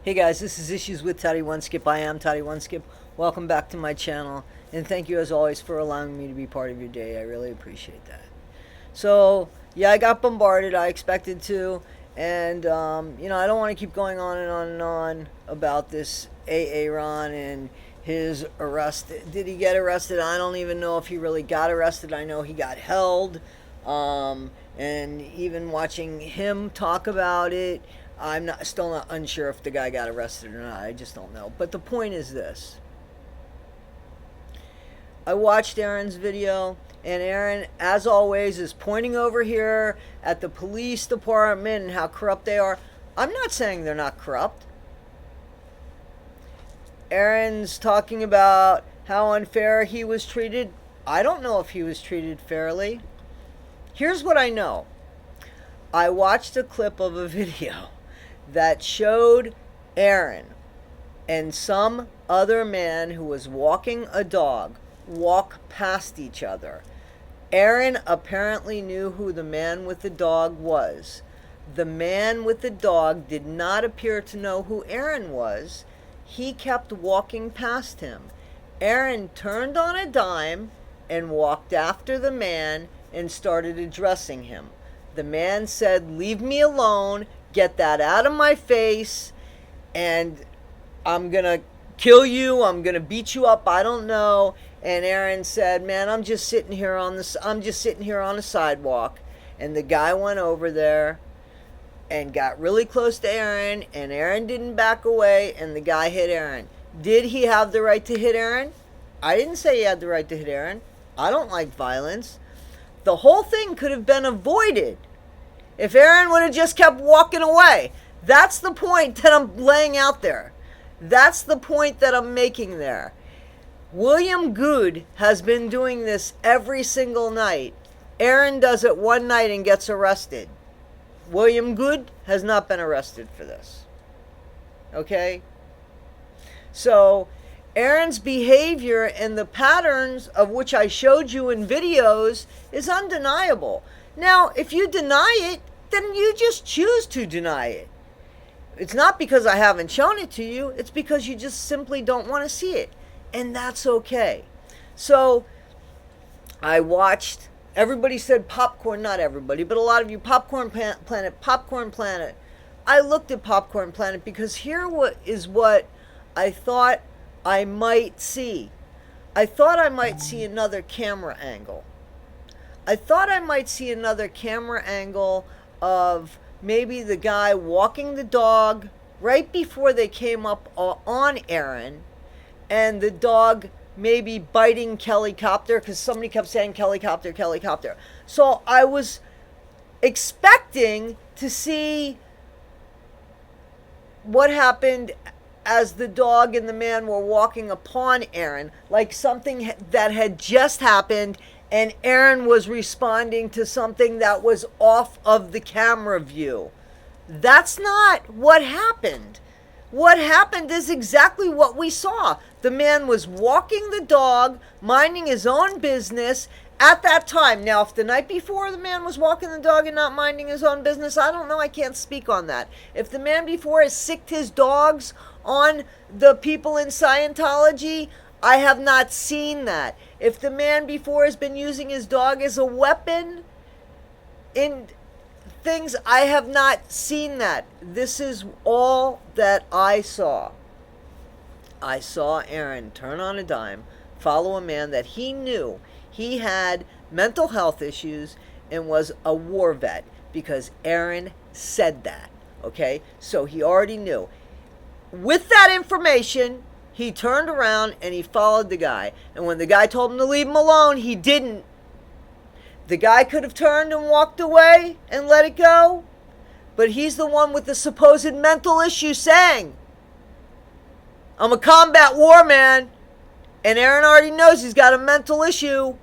Hey guys, this is Issues with Toddy One Skip. I am Toddy One Skip. Welcome back to my channel, and thank you as always for allowing me to be part of your day. I really appreciate that. So, yeah, I got bombarded. I expected to, and I don't want to keep going on and on and on about this Aaron and his arrest. Did he get arrested? I don't even know if he really got arrested. I know he got held, and even watching him talk about it. I'm still not unsure if the guy got arrested or not. I just don't know. But the point is this. I watched Aaron's video, and Aaron, as always, is pointing over here at the police department and how corrupt they are. I'm not saying they're not corrupt. Aaron's talking about how unfair he was treated. I don't know if he was treated fairly. Here's what I know. I watched a clip of a video that showed Aaron and some other man who was walking a dog walk past each other. Aaron apparently knew who the man with the dog was. The man with the dog did not appear to know who Aaron was. He kept walking past him. Aaron turned on a dime and walked after the man and started addressing him. The man said, "Leave me alone. Get that out of my face, and I'm gonna kill you. I'm gonna beat you up. I don't know." And Aaron said, "Man, I'm just sitting here on the sidewalk." And the guy went over there and got really close to Aaron, and Aaron didn't back away, and the guy hit Aaron. Did he have the right to hit Aaron? I didn't say he had the right to hit Aaron. I don't like violence. The whole thing could have been avoided if Aaron would have just kept walking away. That's the point that I'm laying out there. That's the point that I'm making there. William Good has been doing this every single night. Aaron does it one night and gets arrested. William Good has not been arrested for this. Okay? So, Aaron's behavior and the patterns of which I showed you in videos is undeniable. Now, if you deny it, then you just choose to deny it. It's not because I haven't shown it to you. It's because you just simply don't want to see it. And that's okay. So, I watched, everybody said Popcorn, not everybody, but a lot of you, Popcorn Planet, Popcorn Planet. I looked at Popcorn Planet because here is what I thought I might see. I thought I might see another camera angle. I thought I might see another camera angle of maybe the guy walking the dog right before they came up on Aaron, and the dog maybe biting Kellycopter, because somebody kept saying Kellycopter, Kellycopter. So I was expecting to see what happened as the dog and the man were walking upon Aaron, like something that had just happened, and Aaron was responding to something that was off of the camera view. That's not what happened. What happened is exactly what we saw. The man was walking the dog, minding his own business at that time. Now, if the night before the man was walking the dog and not minding his own business, I don't know. I can't speak on that. If the man before has sicked his dogs on the people in Scientology, I have not seen that. If the man before has been using his dog as a weapon in things, I have not seen that. This is all that I saw. I saw Aaron turn on a dime, follow a man that he knew he had mental health issues and was a war vet, because Aaron said that. Okay? So he already knew. With that information, he turned around and he followed the guy. And when the guy told him to leave him alone, he didn't. The guy could have turned and walked away and let it go. But he's the one with the supposed mental issue saying, "I'm a combat war man." And Aaron already knows he's got a mental issue,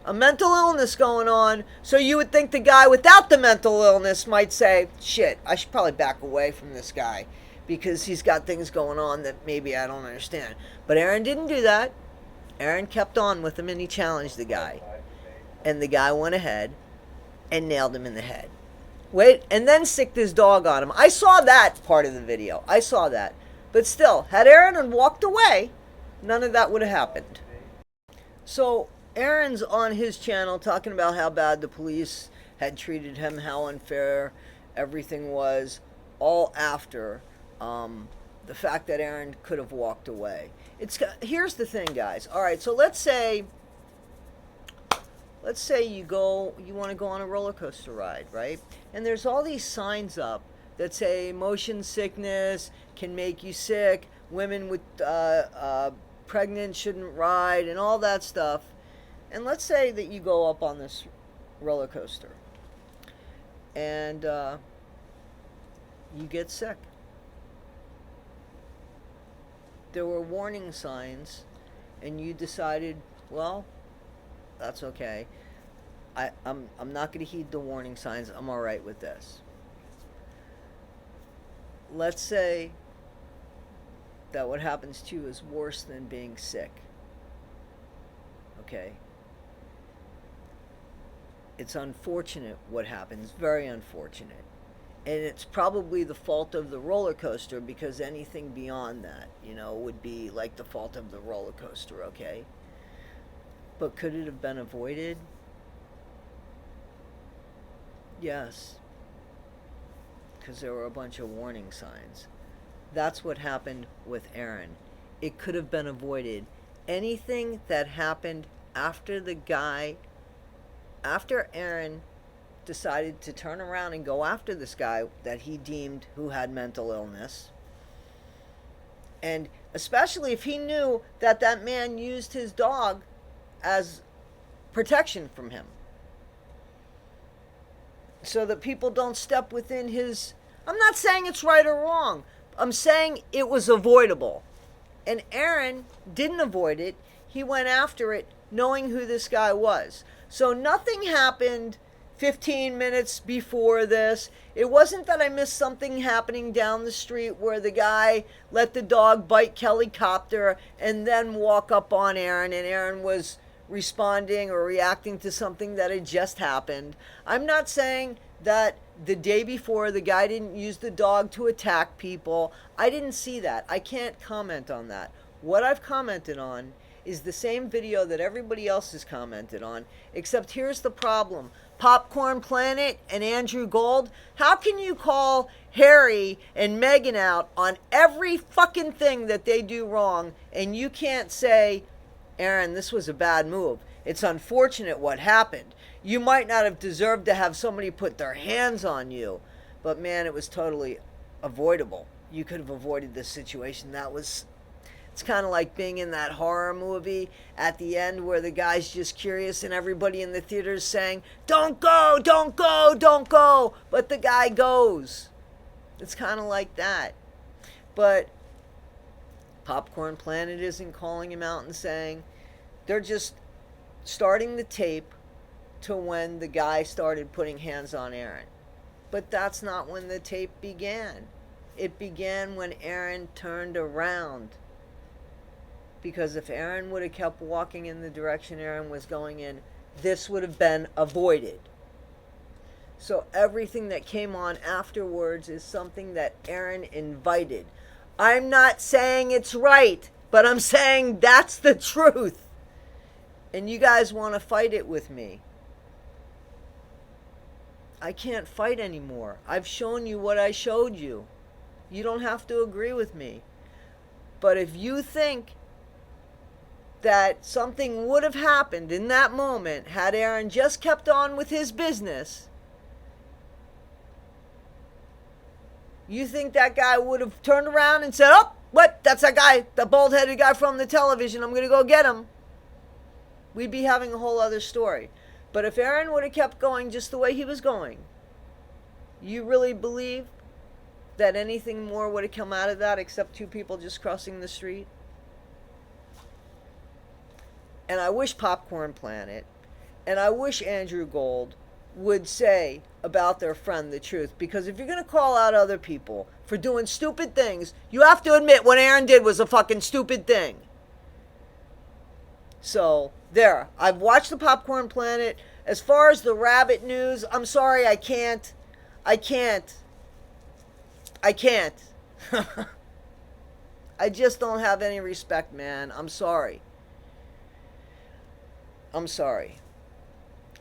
a mental illness going on. So you would think the guy without the mental illness might say, "Shit, I should probably back away from this guy, because he's got things going on that maybe I don't understand." But Aaron didn't do that. Aaron kept on with him and he challenged the guy. And the guy went ahead and nailed him in the head. Wait, and then sicked his dog on him. I saw that part of the video. I saw that. But still, had Aaron walked away, none of that would have happened. So Aaron's on his channel talking about how bad the police had treated him, how unfair everything was, all after the fact that Aaron could have walked away. Here's the thing, guys. All right, so let's say you want to go on a roller coaster ride, right? And there's all these signs up that say motion sickness can make you sick, women with pregnant shouldn't ride, and all that stuff. And let's say that you go up on this roller coaster and you get sick. There were warning signs, and you decided, well, that's okay. I'm not going to heed the warning signs. I'm all right with this. Let's say that what happens to you is worse than being sick. Okay? It's unfortunate what happens, very unfortunate. And it's probably the fault of the roller coaster, because anything beyond that, would be like the fault of the roller coaster, okay? But could it have been avoided? Yes. Because there were a bunch of warning signs. That's what happened with Aaron. It could have been avoided. Anything that happened after Aaron decided to turn around and go after this guy that he deemed who had mental illness, and especially if he knew that that man used his dog as protection from him, so that people don't step within his... I'm not saying it's right or wrong. I'm saying it was avoidable. And Aaron didn't avoid it. He went after it knowing who this guy was. So nothing happened 15 minutes before this. It wasn't that I missed something happening down the street where the guy let the dog bite Kelly Copter and then walk up on Aaron, and Aaron was responding or reacting to something that had just happened. I'm not saying that the day before the guy didn't use the dog to attack people. I didn't see that. I can't comment on that. What I've commented on is the same video that everybody else has commented on, except here's the problem. Popcorn Planet and Andrew Gold, how can you call Harry and Meghan out on every fucking thing that they do wrong, and you can't say, Aaron, this was a bad move. It's unfortunate what happened. You might not have deserved to have somebody put their hands on you, but man, it was totally avoidable. You could have avoided this situation. It's kind of like being in that horror movie at the end where the guy's just curious and everybody in the theater is saying, don't go, don't go, don't go, but the guy goes. It's kind of like that. But Popcorn Planet isn't calling him out and saying, they're just starting the tape to when the guy started putting hands on Aaron. But that's not when the tape began. It began when Aaron turned around. Because if Aaron would have kept walking in the direction Aaron was going in, this would have been avoided. So everything that came on afterwards is something that Aaron invited. I'm not saying it's right, but I'm saying that's the truth. And you guys want to fight it with me. I can't fight anymore. I've shown you what I showed you. You don't have to agree with me. But if you think that something would have happened in that moment had Aaron just kept on with his business, you think that guy would have turned around and said, oh, what? That's that guy, the bald-headed guy from the television. I'm going to go get him. We'd be having a whole other story. But if Aaron would have kept going just the way he was going, you really believe that anything more would have come out of that except two people just crossing the street? And I wish Popcorn Planet and I wish Andrew Gold would say about their friend the truth. Because if you're going to call out other people for doing stupid things, you have to admit what Aaron did was a fucking stupid thing. So, there. I've watched the Popcorn Planet. As far as the rabbit news, I'm sorry, I can't. I can't. I can't. I just don't have any respect, man. I'm sorry. I'm sorry.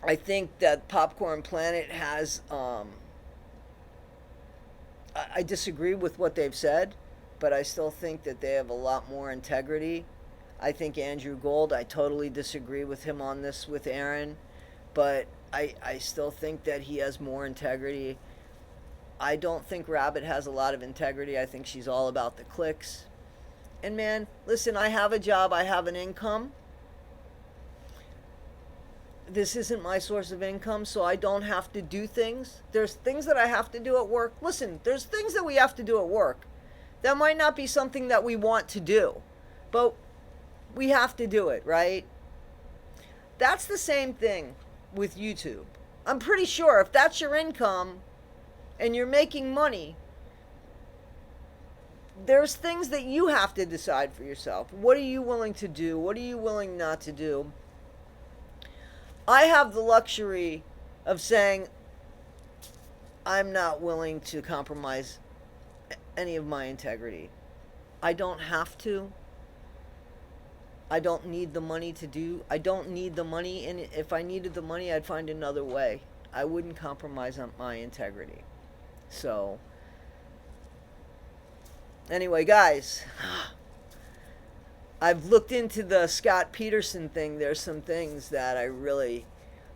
I think that Popcorn Planet has, I disagree with what they've said, but I still think that they have a lot more integrity. I think Andrew Gold, I totally disagree with him on this with Aaron, but I still think that he has more integrity. I don't think Rabbit has a lot of integrity. I think she's all about the clicks. And man, listen, I have a job, I have an income. This isn't my source of income, so I don't have to do things. There's things that I have to do at work. Listen, there's things that we have to do at work. That might not be something that we want to do, but we have to do it, right? That's the same thing with YouTube. I'm pretty sure if that's your income and you're making money, there's things that you have to decide for yourself. What are you willing to do? What are you willing not to do? I have the luxury of saying I'm not willing to compromise any of my integrity. I don't have to. I don't need the money to do. I don't need the money, and if I needed the money, I'd find another way. I wouldn't compromise on my integrity. So, anyway, guys, I've looked into the Scott Peterson thing. There's some things that I really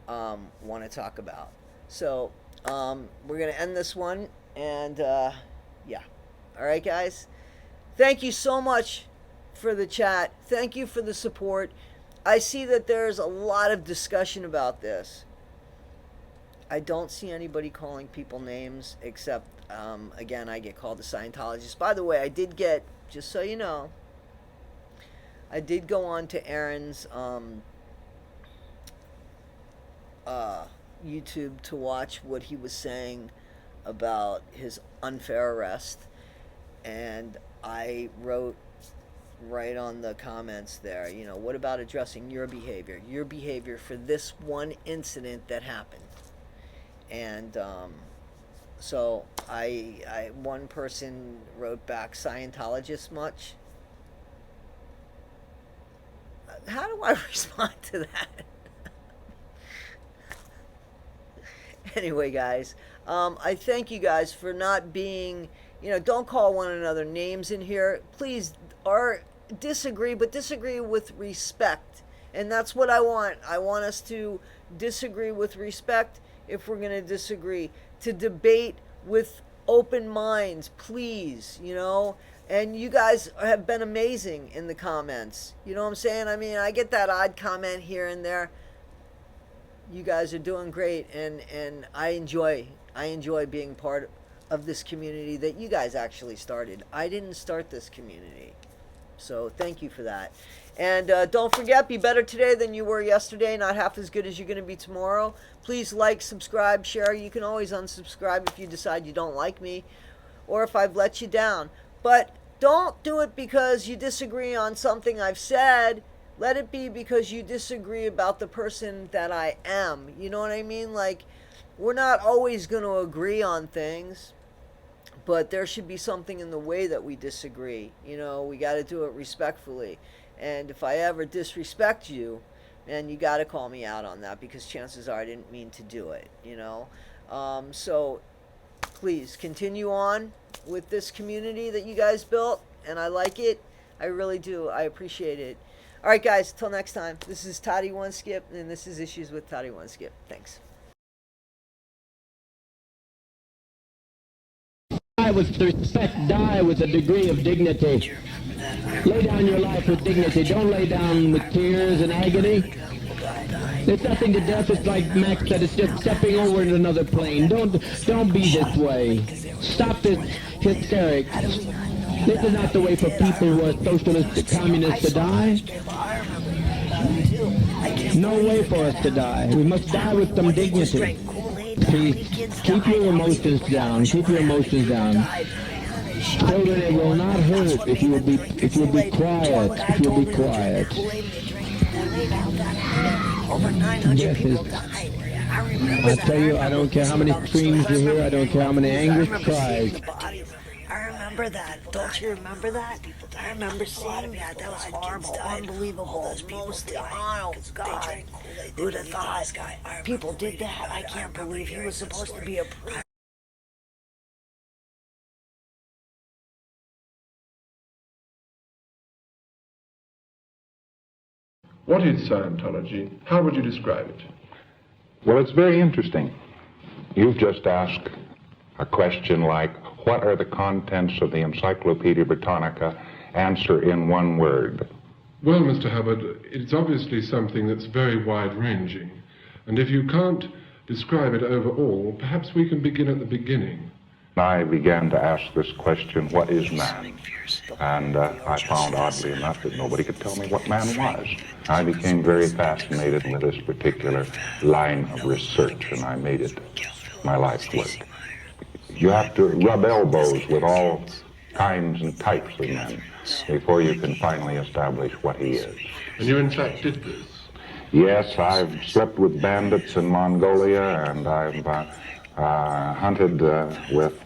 want to talk about. So, we're going to end this one, and yeah. All right, guys. Thank you so much for the chat. Thank you for the support. I see that there's a lot of discussion about this. I don't see anybody calling people names except, again, I get called a Scientologist. By the way, I did get, just so you know, I did go on to Aaron's YouTube to watch what he was saying about his unfair arrest. And I wrote right on the comments there, you know, what about addressing your behavior for this one incident that happened? And so I one person wrote back, Scientologist much? How do I respond to that? Anyway, guys, I thank you guys for not being, you know, don't call one another names in here. Please, or disagree, but disagree with respect. And that's what I want. I want us to disagree with respect if we're going to disagree. To debate with open minds, please, you know. And you guys have been amazing in the comments. You know what I'm saying? I mean, I get that odd comment here and there. You guys are doing great, and I enjoy being part of this community that you guys actually started. I didn't start this community. So thank you for that. And don't forget, be better today than you were yesterday, not half as good as you're going to be tomorrow. Please like, subscribe, share. You can always unsubscribe if you decide you don't like me or if I've let you down. But don't do it because you disagree on something I've said. Let it be because you disagree about the person that I am. You know what I mean? Like, we're not always going to agree on things, but there should be something in the way that we disagree. You know, we got to do it respectfully. And if I ever disrespect you, man, you got to call me out on that, because chances are I didn't mean to do it, you know. So please continue on with this community that you guys built, and I like it. I really do. I appreciate it. All right, guys, till next time. This is Toddy One Skip, and this is Issues with Toddy One Skip. Thanks. Die with respect, die with a degree of dignity. Lay down your life with dignity. Don't lay down with tears and agony. There's nothing to death. It's like Max said, it's just stepping over into another plane. Don't be this way. Stop this hysterics. This is not the way for people who are socialist, communists to die. No way for us to die. We must die with some dignity. Please, keep your emotions down. Keep your emotions down. Children, it will not hurt if you will be quiet. If you will be quiet. Death is remember I that. tell you, I don't care how many screams you hear, I don't care how many anguish cries. I remember that. Don't you remember that? I remember seeing that. That was horrible, unbelievable, most oh God. Who'd have thought people did that? I can't believe he was supposed to be a priest. What is Scientology? How would you describe it? Well, it's very interesting. You've just asked a question like, what are the contents of the Encyclopedia Britannica? Answer in one word. Well, Mr. Hubbard, it's obviously something that's very wide-ranging. And if you can't describe it overall, perhaps we can begin at the beginning. I began to ask this question, what is man? And I found, oddly enough, that nobody could tell me what man was. I became very fascinated with this particular line of research, and I made it my life's work. You have to rub elbows with all kinds and types of men before you can finally establish what he is. And you, in fact, did this? Yes, I've slept with bandits in Mongolia, and I've hunted with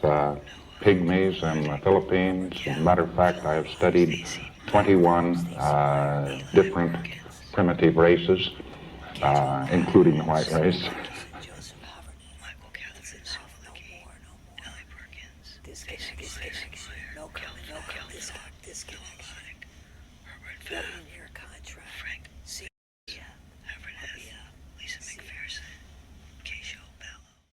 pygmies in the Philippines. As a matter of fact, I have studied 21 different primitive races, including the white race.